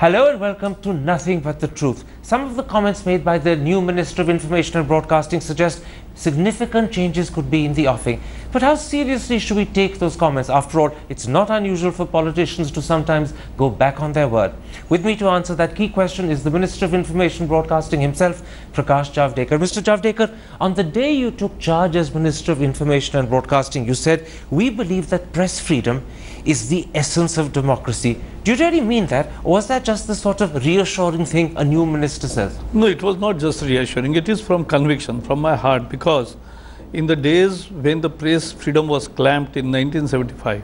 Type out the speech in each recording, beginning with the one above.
Hello and welcome to Nothing But the Truth. Some of the comments made by the new Minister of Information and Broadcasting suggest significant changes could be in the offing. But how seriously should we take those comments? After all, it's not unusual for politicians to sometimes go back on their word. With me to answer that key question is the Minister of Information and Broadcasting himself, Prakash Javadekar. Mr. Javadekar, on the day you took charge as Minister of Information and Broadcasting, you said, "We believe that press freedom is the essence of democracy." Do you really mean that? Or was that just the sort of reassuring thing a new minister says? No, it was not just reassuring. It is from conviction, from my heart, because in the days when the press freedom was clamped in 1975,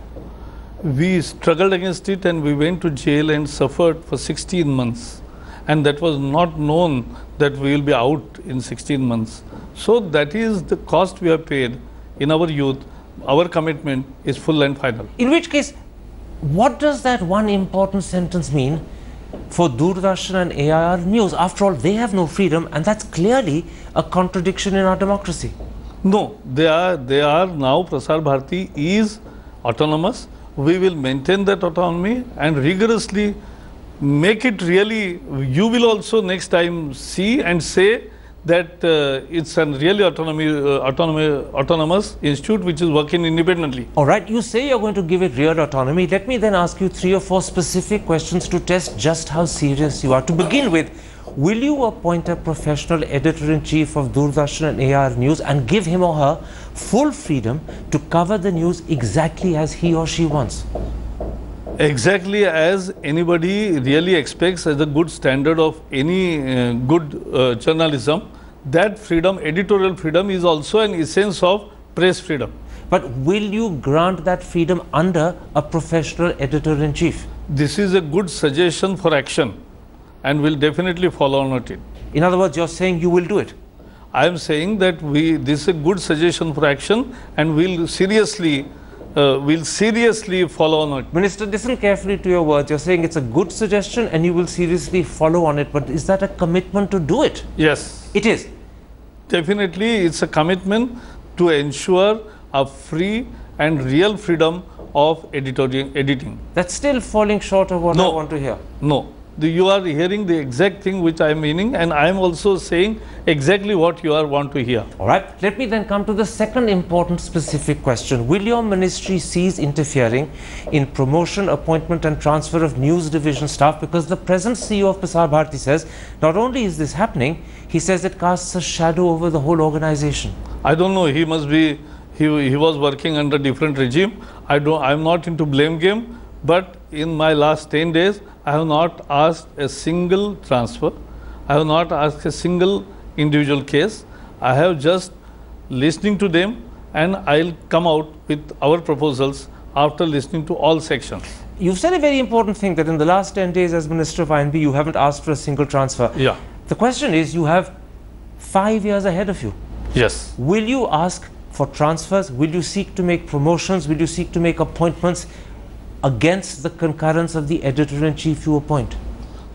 we struggled against it and we went to jail and suffered for 16 months. And that was not known that we will be out in 16 months. So that is the cost we have paid in our youth. Our commitment is full and final. In which case, what does that one important sentence mean for Doordarshan and AIR News? After all, they have no freedom, and that's clearly a contradiction in our democracy. No, they are now, Prasar Bharti is autonomous. We will maintain that autonomy and rigorously make it really, you will also next time see and say that it's a really autonomous institute which is working independently. All right, you say you're going to give it real autonomy. Let me then ask you 3 or 4 specific questions to test just how serious you are. To begin with, will you appoint a professional editor-in-chief of Doordarshan and AIR News and give him or her full freedom to cover the news exactly as he or she wants? Exactly as anybody really expects as a good standard of any good journalism. That freedom, editorial freedom, is also an essence of press freedom. But will you grant that freedom under a professional editor-in-chief? This is a good suggestion for action and we'll definitely follow on it. In other words, you're saying you will do it? I am saying that this is a good suggestion for action and we'll seriously follow on it. Minister, listen carefully to your words. You're saying it's a good suggestion and you will seriously follow on it. But is that a commitment to do it? Yes. It is. Definitely, it's a commitment to ensure a free and real freedom of editing. That's still falling short of what I want to hear. No. You are hearing the exact thing which I am meaning, and I am also saying exactly what you want to hear. All right. Let me then come to the second important specific question. Will your ministry cease interfering in promotion, appointment and transfer of news division staff? Because the present CEO of Prasar Bharti says not only is this happening, he says it casts a shadow over the whole organization. I don't know. He must be, he was working under different regime. I'm not into blame game, but in my last 10 days, I have not asked a single transfer. I have not asked a single individual case. I have just listening to them and I'll come out with our proposals after listening to all sections. You've said a very important thing that in the last 10 days as Minister of I&B, you haven't asked for a single transfer. Yeah. The question is, you have 5 years ahead of you. Yes. Will you ask for transfers? Will you seek to make promotions? Will you seek to make appointments against the concurrence of the editor-in-chief you appoint?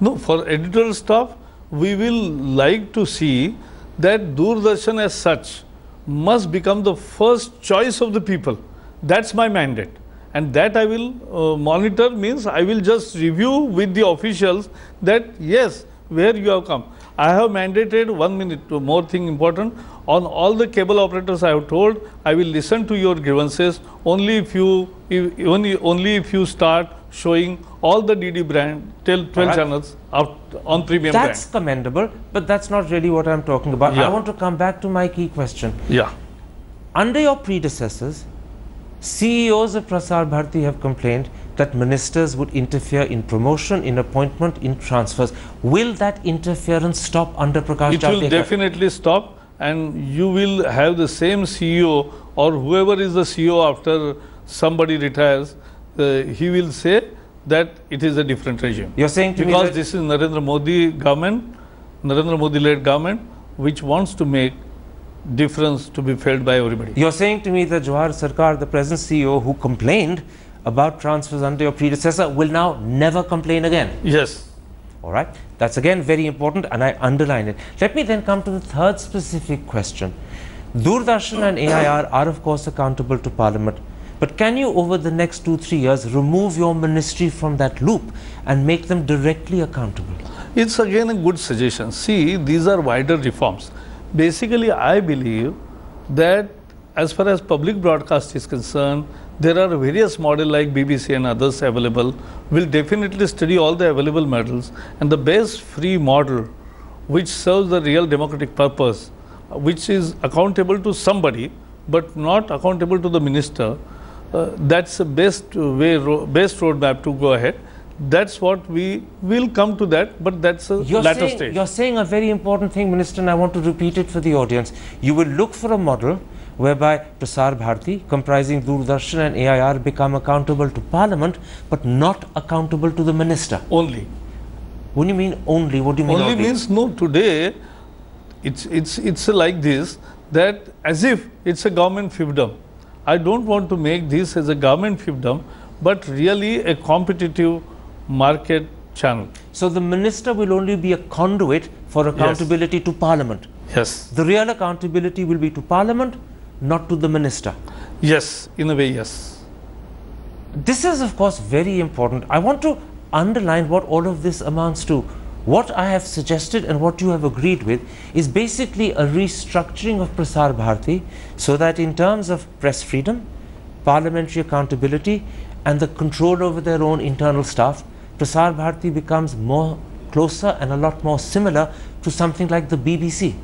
No, for editorial staff, we will like to see that Doordarshan as such must become the first choice of the people. That's my mandate. And that I will monitor, means I will just review with the officials that yes, where you have come. I have mandated 1 minute, more thing important, on all the cable operators I have told, I will listen to your grievances only if you start showing all the DD brand, 12 channels out on premium brand. That's commendable, but that's not really what I'm talking about. Yeah. I want to come back to my key question. Yeah. Under your predecessors, CEOs of Prasar Bharti have complained that ministers would interfere in promotion, in appointment, in transfers. Will that interference stop under Prakash Javadekar? It will definitely stop, and you will have the same CEO or whoever is the CEO after somebody retires, he will say that it is a different regime. You're saying to me because that this is Narendra Modi government, Narendra Modi led government, which wants to make difference to be felt by everybody. You're saying to me that Jawahar Sarkar, the present CEO who complained about transfers under your predecessor, will now never complain again? Yes. All right. That's again very important and I underline it. Let me then come to the third specific question. Doordarshan and AIR are of course accountable to Parliament, But can you, over the next 2-3 years, remove your ministry from that loop and make them directly accountable? It's again a good suggestion. See, these are wider reforms. Basically, I believe that as far as public broadcast is concerned, there are various models like BBC and others available. We'll definitely study all the available models, and the best free model which serves the real democratic purpose, which is accountable to somebody but not accountable to the minister, that's the best way, best roadmap to go ahead. That's what we will come to that, but that's a latter stage. You're saying a very important thing, Minister, and I want to repeat it for the audience. You will look for a model whereby Prasar Bharti, comprising Doordarshan and AIR, become accountable to Parliament, but not accountable to the minister. Only. What do you mean only? What do you mean only? Only means, no, today it's like this, that as if it's a government fiefdom. I don't want to make this as a government fiefdom, but really a competitive market channel. So the minister will only be a conduit for accountability to Parliament. Yes. The real accountability will be to Parliament, not to the minister. Yes, in a way, yes. This is, of course, very important. I want to underline what all of this amounts to. What I have suggested and what you have agreed with is basically a restructuring of Prasar Bharti, so that in terms of press freedom, parliamentary accountability and the control over their own internal staff, Prasar Bharti becomes more closer and a lot more similar to something like the BBC.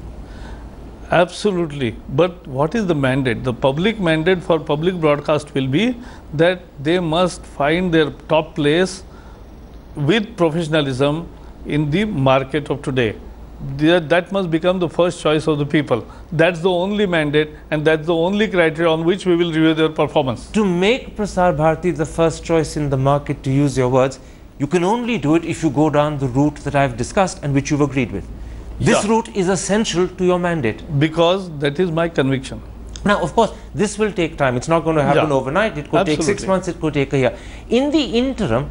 Absolutely. But what is the mandate? The public mandate for public broadcast will be that they must find their top place with professionalism in the market of today. That must become the first choice of the people. That's the only mandate, and that's the only criteria on which we will review their performance. To make Prasar Bharti the first choice in the market, to use your words, you can only do it if you go down the route that I've discussed and which you've agreed with. This route is essential to your mandate. Because that is my conviction. Now, of course, this will take time. It's not going to happen overnight. It could take 6 months, it could take a year. In the interim,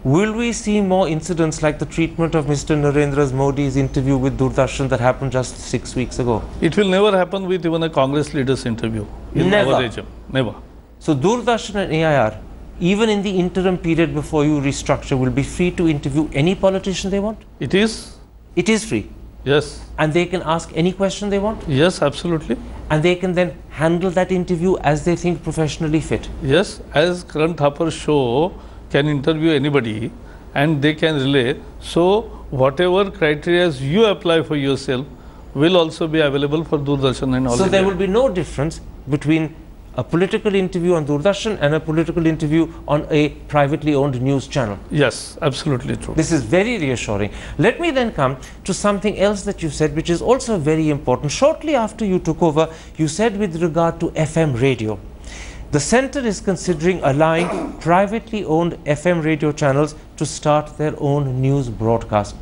will we see more incidents like the treatment of Mr. Narendra Modi's interview with Doordarshan that happened just 6 weeks ago? It will never happen with even a Congress leader's interview in our regime. Never. So Doordarshan and AIR, even in the interim period before you restructure, will be free to interview any politician they want? It is. It is free? Yes. And they can ask any question they want? Yes, absolutely. And they can then handle that interview as they think professionally fit? Yes, as Karan Thapar show can interview anybody and they can relay. So whatever criteria you apply for yourself will also be available for Doordarshan and all. So there will be no difference between a political interview on Doordarshan and a political interview on a privately owned news channel? Yes, absolutely true. This is very reassuring. Let me then come to something else that you said, which is also very important. Shortly after you took over, you said with regard to FM radio, the centre is considering allowing privately owned FM radio channels to start their own news broadcast.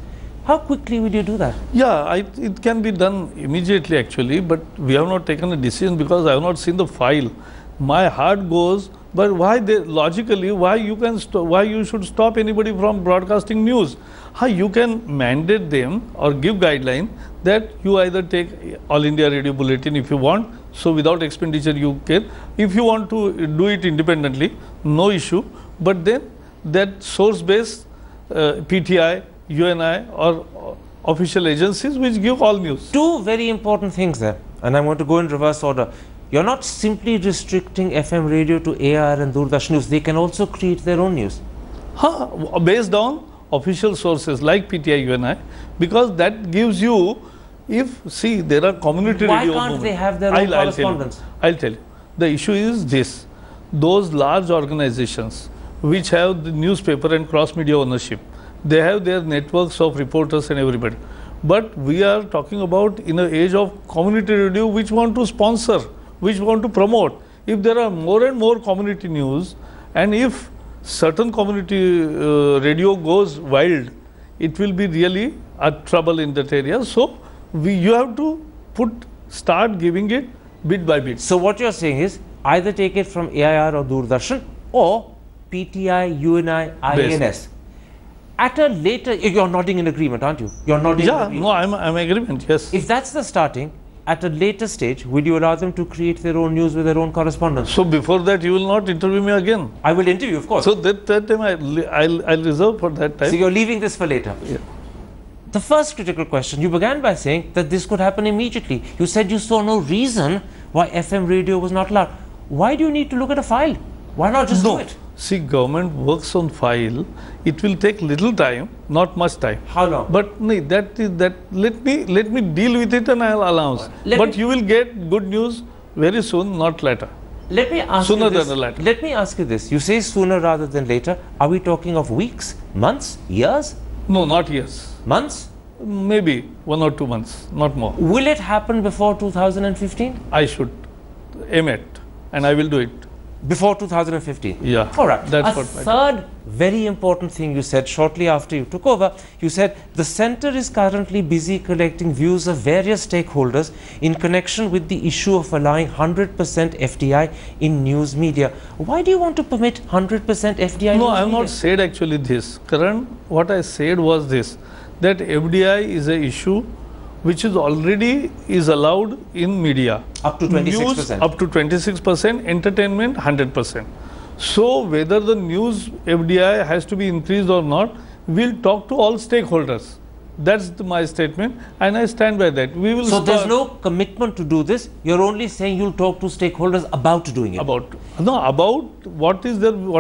How quickly will you do that? Yeah, it can be done immediately actually, but we have not taken a decision because I have not seen the file. My heart goes, but why logically, why you should stop anybody from broadcasting news? How you can mandate them or give guideline that you either take All India Radio Bulletin if you want, so without expenditure you can. If you want to do it independently, no issue, but then that source based PTI, UNI or official agencies which give all news. Two very important things there, and I'm going to go in reverse order. You're not simply restricting FM radio to AR and Doordarshan News. They can also create their own news. Based on official sources like PTI, UNI, because that gives you, see, there are community radio. Why can't they have their own correspondence? I'll tell you. The issue is this. Those large organizations which have the newspaper and cross-media ownership, they have their networks of reporters and everybody. But we are talking about in an age of community radio which want to sponsor, which want to promote. If there are more and more community news, and if certain community radio goes wild, it will be really a trouble in that area. So you have to start giving it bit by bit. So what you're saying is either take it from AIR or Doordarshan or PTI, UNI, INS. At a later, you're nodding in agreement, aren't you? You're nodding in agreement. No, I'm agreement, yes. If that's the starting, at a later stage, will you allow them to create their own news with their own correspondence? So before that, you will not interview me again? I will interview, of course. So that time I'll reserve for that time. So you're leaving this for later? Yeah. The first critical question, you began by saying that this could happen immediately. You said you saw no reason why FM radio was not allowed. Why do you need to look at a file? Why not just do it? See, government works on file. It will take little time, not much time. How long? But no, let me deal with it and I'll announce. But you will get good news very soon, not later. Let me ask sooner you this. than later. Let me ask you this. You say sooner rather than later. Are we talking of weeks, months, years? No, not years. Months? Maybe 1 or 2 months, not more. Will it happen before 2015? I should aim at, and I will do it. Before 2015? Yeah. All right. That's A third very important thing you said shortly after you took over, you said the centre is currently busy collecting views of various stakeholders in connection with the issue of allowing 100% FDI in news media. Why do you want to permit 100% FDI? No, I have not said actually this. Karan, what I said was this, that FDI is an issue which is already allowed in media. Up to 26%. News up to 26%, entertainment 100%. So whether the news FDI has to be increased or not, we'll talk to all stakeholders. That's my statement, and I stand by that. We will. So there's no commitment to do this. You're only saying you'll talk to stakeholders about doing it. About what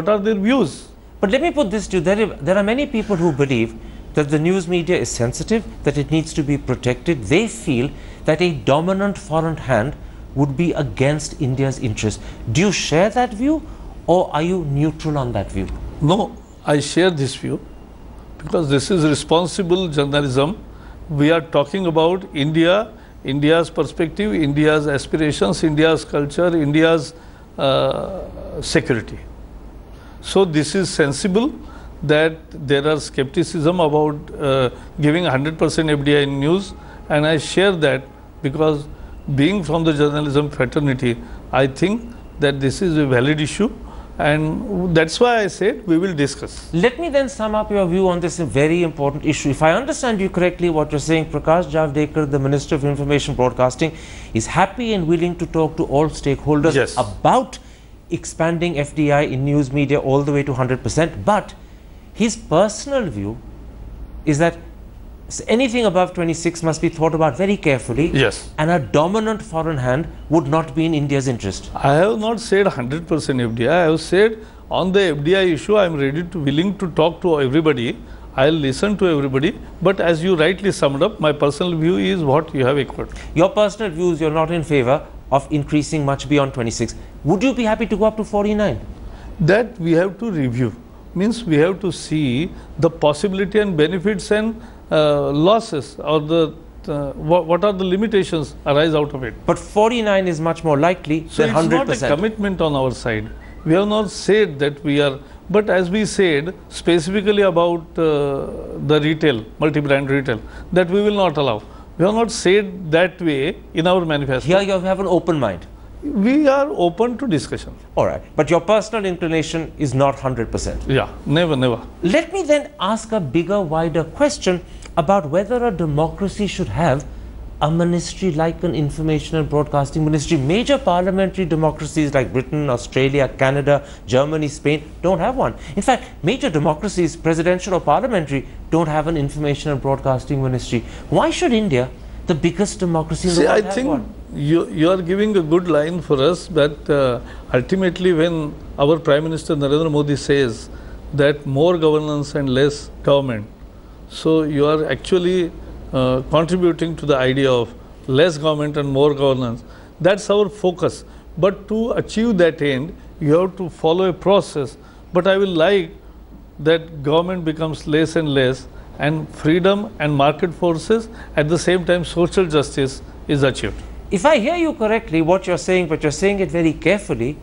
are their views. But let me put this to you. There are many people who believe that the news media is sensitive, that it needs to be protected. They feel that a dominant foreign hand would be against India's interest. Do you share that view, or are you neutral on that view? No, I share this view, because this is responsible journalism. We are talking about India, India's perspective, India's aspirations, India's culture, India's security. So this is sensible that there are skepticism about giving 100% FDI in news, and I share that, because being from the journalism fraternity, I think that this is a valid issue, and that's why I said we will discuss. Let me then sum up your view on this very important issue. If I understand you correctly, what you're saying, Prakash Javadekar, the Minister of Information Broadcasting, is happy and willing to talk to all stakeholders about expanding FDI in news media all the way to 100%, but his personal view is that anything above 26 must be thought about very carefully. Yes. And a dominant foreign hand would not be in India's interest. I have not said 100% FDI. I have said on the FDI issue, I am willing to talk to everybody. I will listen to everybody. But as you rightly summed up, my personal view is what you have echoed. Your personal views, you're not in favor of increasing much beyond 26. Would you be happy to go up to 49? That we have to review. Means we have to see the possibility and benefits and losses, or what are the limitations arise out of it. But 49 is much more likely than 100%. It's not a commitment on our side. We have not said that we are, but as we said specifically about the retail, multi-brand retail, that we will not allow. We have not said that way in our manifesto. Here you have an open mind. We are open to discussion. All right. But your personal inclination is not 100%. Yeah, never. Let me then ask a bigger, wider question about whether a democracy should have a ministry like an information and broadcasting ministry. Major parliamentary democracies like Britain, Australia, Canada, Germany, Spain don't have one. In fact, major democracies, presidential or parliamentary, don't have an information and broadcasting ministry. Why should India, the biggest democracy in the world, have one? You are giving a good line for us, but ultimately when our Prime Minister Narendra Modi says that more governance and less government, so you are actually contributing to the idea of less government and more governance. That's our focus. But to achieve that end, you have to follow a process. But I will like that government becomes less and less, and freedom and market forces, at the same time social justice is achieved. If I hear you correctly, what you're saying, but you're saying it very carefully,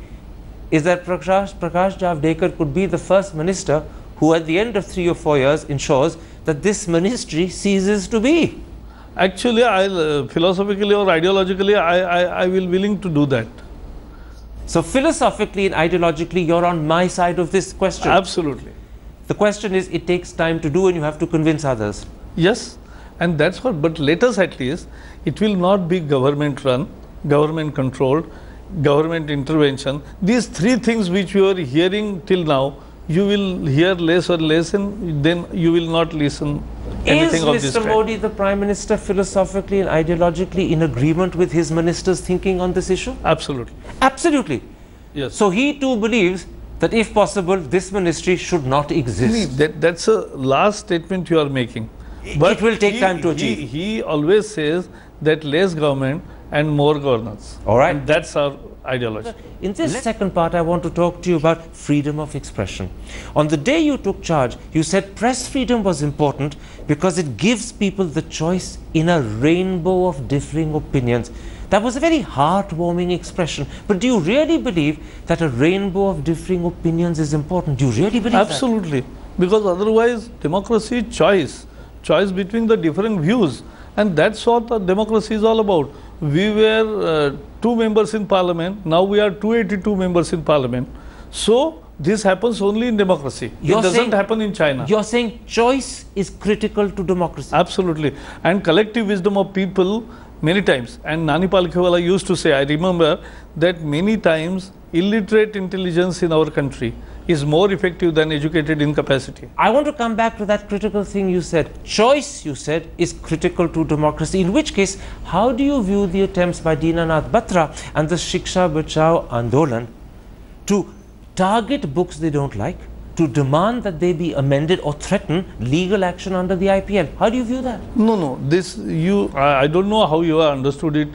is that Prakash Javadekar could be the first minister who at the end of 3 or 4 years ensures that this ministry ceases to be. Actually, philosophically or ideologically, I will willing to do that. So philosophically and ideologically, you're on my side of this question. Absolutely. The question is, it takes time to do and you have to convince others. Yes. And that's what, but let us at least, it will not be government run, government controlled, government intervention. These three things which you are hearing till now, you will hear less or less, and then you will not listen anything of this Is kind. Mr. Modi, the Prime Minister, philosophically and ideologically in agreement with his ministers' thinking on this issue? Absolutely. Absolutely. Yes. So he too believes that if possible, this ministry should not exist. That's a last statement you are making. But it will take time to achieve. He always says that less government and more governance. All right. And that's our ideology. In this second part, I want to talk to you about freedom of expression. On the day you took charge, you said press freedom was important because it gives people the choice in a rainbow of differing opinions. That was a very heartwarming expression. But do you really believe that a rainbow of differing opinions is important? Do you really believe that? Absolutely. Because otherwise, democracy is choice between the different views. And that's what the democracy is all about. We were 2 members in parliament, now we are 282 members in parliament. So this happens only in democracy. It doesn't happen in China. You're saying choice is critical to democracy? Absolutely. And collective wisdom of people many times. And Nani Palkhiwala used to say, I remember that many times illiterate intelligence in our country is more effective than educated incapacity. I want to come back to that critical thing you said. Choice, you said, is critical to democracy. In which case, how do you view the attempts by Dinanath Batra and the Shiksha Bachao Andolan to target books they don't like, to demand that they be amended or threaten legal action under the IPL? How do you view that? No, I don't know how you have understood it.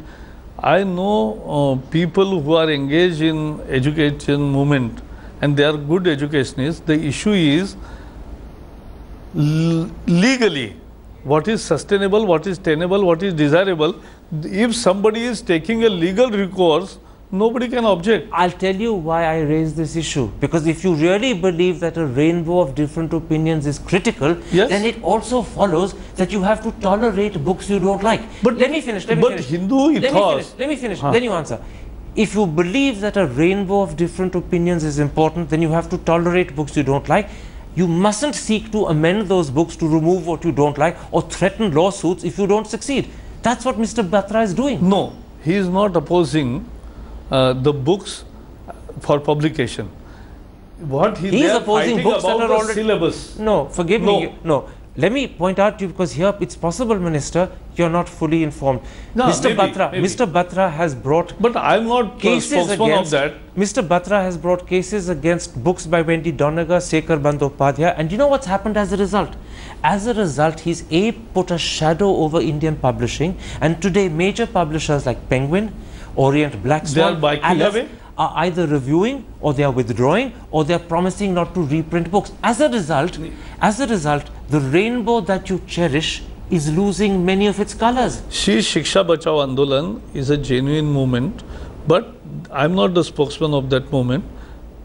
I know people who are engaged in education movement, and they are good educationists. The issue is legally what is sustainable, what is tenable, what is desirable. If somebody is taking a legal recourse, nobody can object. I'll tell you why I raise this issue. Because if you really believe that a rainbow of different opinions is critical, yes, then it also follows that you have to tolerate books you don't like. But let me finish. Let me finish. Then you answer. If you believe that a rainbow of different opinions is important, then you have to tolerate books you don't like. You mustn't seek to amend those books to remove what you don't like or threaten lawsuits if you don't succeed. That's what Mr. Batra is doing. No, he is not opposing the books for publication. What he is opposing books that are already syllabus. No, forgive me. No. Let me point out to you, because here it's possible, Minister, you're not fully informed. No, Mr. maybe. Mr. Batra has brought But I'm not cases against of that. Mr. Batra has brought cases against books by Wendy Donegal, Sekhar Bandyopadhyay, and you know what's happened as a result? As a result, he's put a shadow over Indian publishing, and today major publishers like Penguin, Orient Black Swan, are either reviewing, or they are withdrawing, or they are promising not to reprint books. As a result, the rainbow that you cherish is losing many of its colors. Shiksha Bachao Andolan is a genuine movement, but I'm not the spokesman of that movement.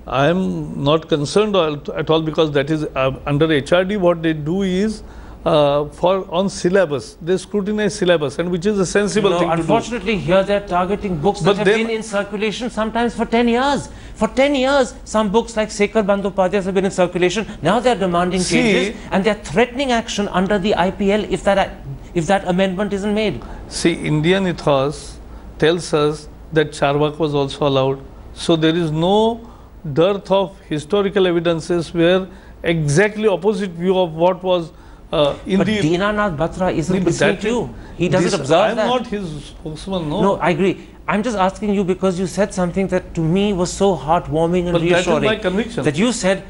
I'm not concerned at all, because that is under HRD. What they do is on syllabus, they scrutinize syllabus, and which is a sensible thing to do. Unfortunately, here they're targeting books that have been in circulation sometimes for 10 years. For 10 years, some books like Sekhar Bandyopadhyay have been in circulation. Now they're demanding changes, and they're threatening action under the IPL if that amendment isn't made. See, Indian ethos tells us that Charvak was also allowed. So there is no dearth of historical evidences where exactly opposite view of what was But Dinanath Batra isn't listening to you. He doesn't observe that. I'm not his spokesman, no. No, I agree. I'm just asking you because you said something that to me was so heartwarming and reassuring. That is my conviction. That you said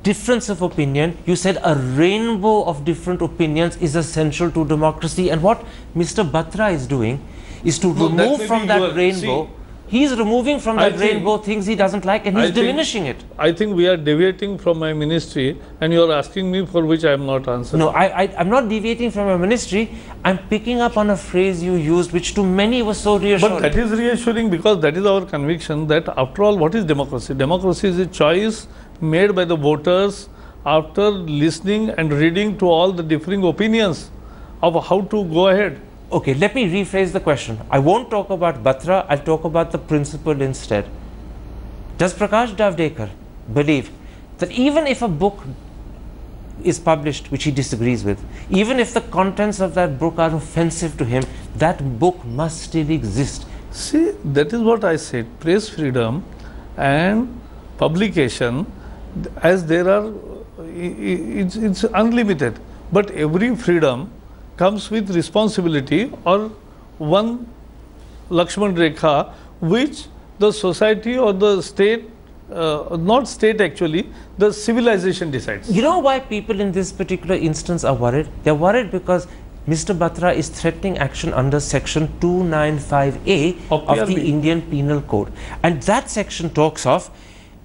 difference of opinion. You said a rainbow of different opinions is essential to democracy. And what Mr. Batra is doing is to remove from that rainbow. He's removing from that rainbow things he doesn't like, and he's diminishing it. I think we are deviating from my ministry, and you are asking me for which I am not answering. No, I'm not deviating from your ministry. I'm picking up on a phrase you used, which to many was so reassuring. But that is reassuring because that is our conviction that after all, what is democracy? Democracy is a choice made by the voters after listening and reading to all the differing opinions of how to go ahead. Okay, let me rephrase the question. I won't talk about Batra, I'll talk about the principle instead. Does Prakash Javadekar believe that even if a book is published which he disagrees with, even if the contents of that book are offensive to him, that book must still exist. See, that is what I said. Press freedom and publication, as there are, it's unlimited. But every freedom comes with responsibility or one Lakshman Rekha, which the society or the state, not state actually, the civilization decides. You know why people in this particular instance are worried? They're worried because Mr. Batra is threatening action under section 295A of the Indian Penal Code. And that section talks of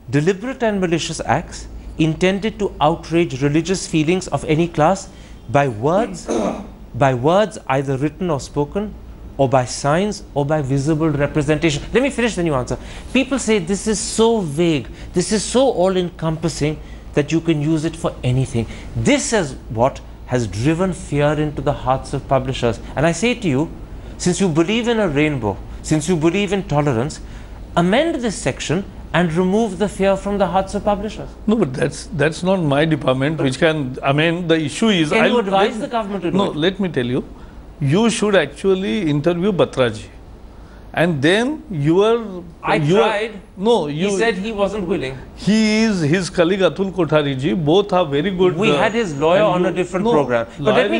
deliberate and malicious acts intended to outrage religious feelings of any class by words either written or spoken, or by signs, or by visible representation. Let me finish, then you answer. People say this is so vague, this is so all-encompassing that you can use it for anything. This is what has driven fear into the hearts of publishers. And I say to you, since you believe in a rainbow, since you believe in tolerance, amend this section and remove the fear from the hearts of publishers. No, but that's not my department which can, I mean, the issue is... Can you advise the government to do it? No, let me tell you, you should actually interview Batraji. And then I tried. He said he wasn't willing. He is his colleague Atul Kothari ji. Both are very good. We had his lawyer on a different program. But let me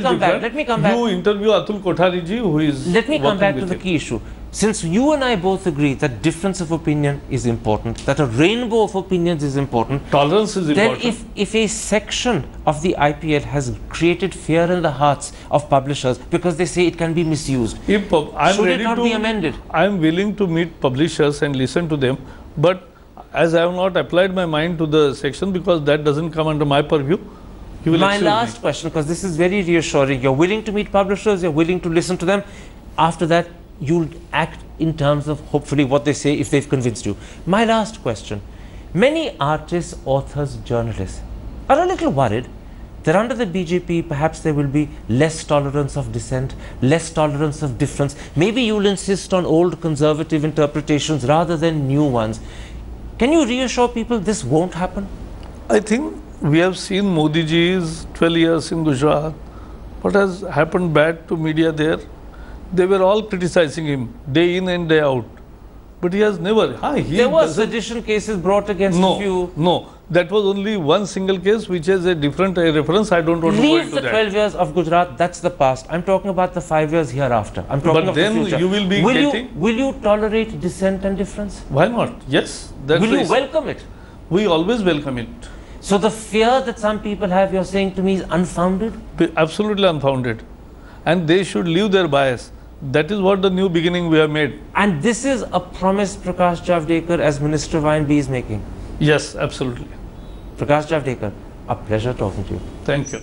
come back. You interview Atul Kothari ji, who is. Let me come back to the key issue. Since you and I both agree that difference of opinion is important, that a rainbow of opinions is important, tolerance is important. Then if a section of the IPL has created fear in the hearts of publishers because they say it can be misused, should it not be amended? I am willing to meet publishers and listen to them, but as I have not applied my mind to the section because that doesn't come under my purview, you will My last question, because this is very reassuring. You're willing to meet publishers, you're willing to listen to them. After that, you'll act in terms of hopefully what they say if they've convinced you. My last question. Many artists, authors, journalists are a little worried that under the BJP perhaps there will be less tolerance of dissent, less tolerance of difference. Maybe you'll insist on old conservative interpretations rather than new ones. Can you reassure people this won't happen? I think we have seen Modi ji's 12 years in Gujarat. What has happened bad to media there? They were all criticizing him day in and day out. But he has never... there were sedition cases brought against you. No, that was only one single case which has a different reference. I don't want to go into that. Leave the 12 years of Gujarat, that's the past. I'm talking about the 5 years hereafter. I'm talking of the future. But then you will be Will you tolerate dissent and difference? Why not? Yes. Will you welcome it? We always welcome it. So the fear that some people have, you're saying to me, is unfounded? Absolutely unfounded. And they should leave their bias. That is what the new beginning we have made. And this is a promise Prakash Javadekar as Minister of I&B is making? Yes, absolutely. Prakash Javadekar, a pleasure talking to you. Thank you.